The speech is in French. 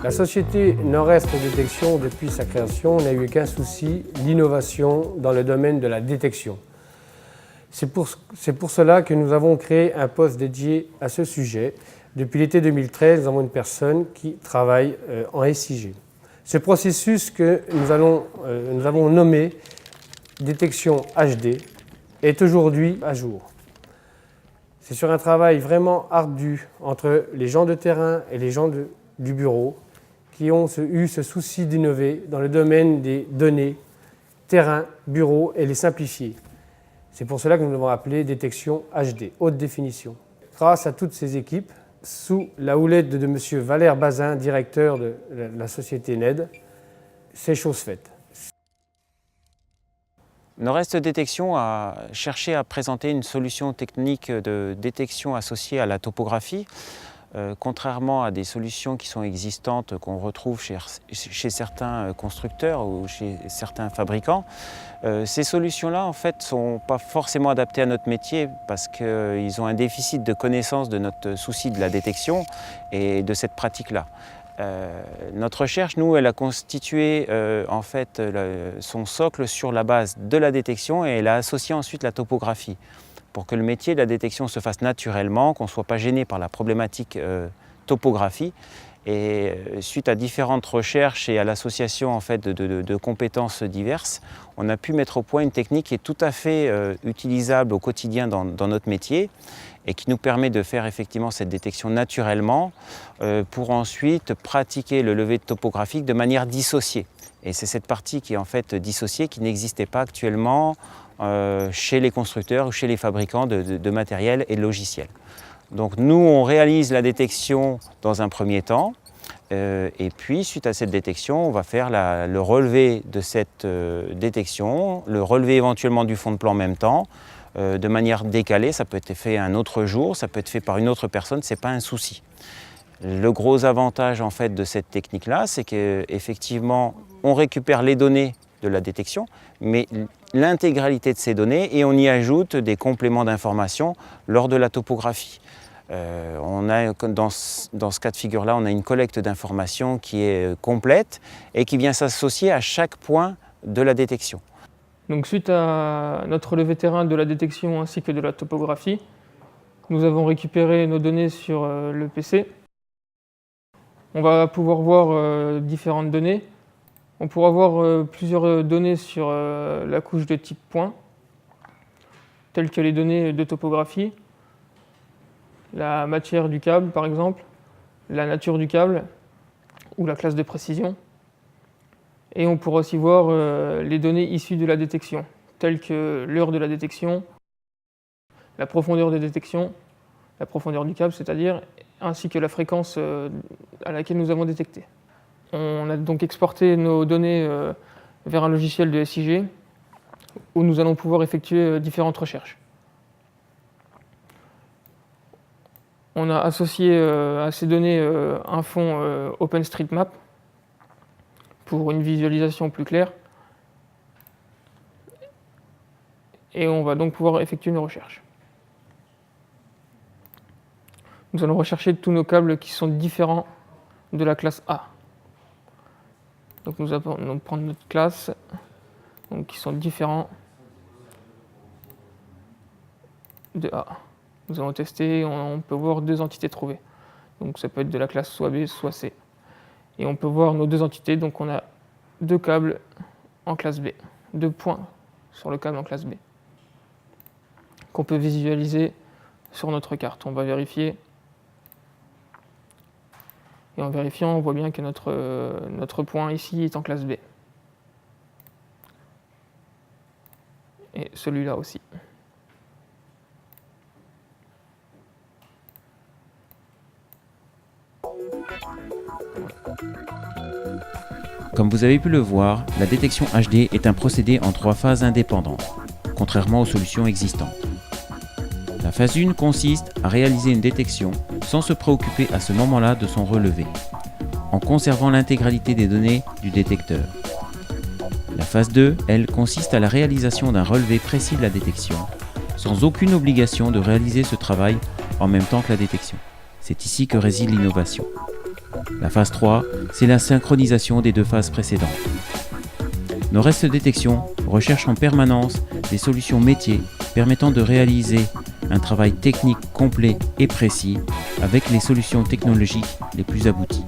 La société Nord-Est Détection, depuis sa création, n'a eu qu'un souci, l'innovation dans le domaine de la détection. C'est pour cela que nous avons créé un poste dédié à ce sujet. Depuis l'été 2013, nous avons une personne qui travaille en SIG. Ce processus que nous avons nommé détection HD est aujourd'hui à jour. C'est sur un travail vraiment ardu entre les gens de terrain et les gens du bureau qui ont eu ce souci d'innover dans le domaine des données, terrain, bureau et les simplifier. C'est pour cela que nous l'avons appelé détection HD, haute définition. Grâce à toutes ces équipes, sous la houlette de M. Valère Bazin, directeur de la société NED, c'est chose faite. Nord-Est Détection a cherché à présenter une solution technique de détection associée à la topographie. Contrairement à des solutions qui sont existantes, qu'on retrouve chez certains constructeurs ou chez certains fabricants, ces solutions-là en fait sont pas forcément adaptées à notre métier parce qu'ils ont un déficit de connaissance de notre souci de la détection et de cette pratique-là. Notre recherche, nous, elle a constitué en fait son socle sur la base de la détection et elle a associé ensuite la topographie, pour que le métier de la détection se fasse naturellement, qu'on ne soit pas gêné par la problématique topographie. Et suite à différentes recherches et à l'association en fait, de compétences diverses, on a pu mettre au point une technique qui est tout à fait utilisable au quotidien dans notre métier et qui nous permet de faire effectivement cette détection naturellement pour ensuite pratiquer le levé topographique de manière dissociée. Et c'est cette partie qui est en fait dissociée, qui n'existait pas actuellement chez les constructeurs ou chez les fabricants de matériel et de logiciels. Donc nous, on réalise la détection dans un premier temps et puis suite à cette détection, on va faire le relevé de cette détection, le relevé éventuellement du fond de plan en même temps, de manière décalée. Ça peut être fait un autre jour, ça peut être fait par une autre personne, ce n'est pas un souci. Le gros avantage en fait de cette technique-là, c'est qu'effectivement, on récupère les données de la détection, mais l'intégralité de ces données et on y ajoute des compléments d'information lors de la topographie. Dans ce cas de figure-là, on a une collecte d'informations qui est complète et qui vient s'associer à chaque point de la détection. Donc, suite à notre relevé terrain de la détection ainsi que de la topographie, nous avons récupéré nos données sur le PC. On va pouvoir voir différentes données. On pourra voir plusieurs données sur la couche de type point, telles que les données de topographie, la matière du câble par exemple, la nature du câble ou la classe de précision. Et on pourra aussi voir les données issues de la détection, telles que l'heure de la détection, la profondeur de détection, la profondeur du câble c'est-à-dire, ainsi que la fréquence à laquelle nous avons détecté. On a donc exporté nos données vers un logiciel de SIG où nous allons pouvoir effectuer différentes recherches. On a associé à ces données un fond OpenStreetMap pour une visualisation plus claire. Et on va donc pouvoir effectuer nos recherches. Nous allons rechercher tous nos câbles qui sont différents de la classe A. Donc nous allons prendre notre classe, donc qui sont différents de A. Nous allons tester, on peut voir deux entités trouvées. Donc ça peut être de la classe soit B, soit C. Et on peut voir nos deux entités, donc on a deux câbles en classe B, deux points sur le câble en classe B, qu'on peut visualiser sur notre carte. On va vérifier. Et en vérifiant, on voit bien que notre point ici est en classe B. Et celui-là aussi. Comme vous avez pu le voir, la détection HD est un procédé en 3 phases indépendantes, contrairement aux solutions existantes. La phase 1 consiste à réaliser une détection sans se préoccuper à ce moment-là de son relevé, en conservant l'intégralité des données du détecteur. La phase 2, elle, consiste à la réalisation d'un relevé précis de la détection, sans aucune obligation de réaliser ce travail en même temps que la détection. C'est ici que réside l'innovation. La phase 3, c'est la synchronisation des deux phases précédentes. Nord-Est Détection recherche en permanence des solutions métiers permettant de réaliser un travail technique complet et précis avec les solutions technologiques les plus abouties.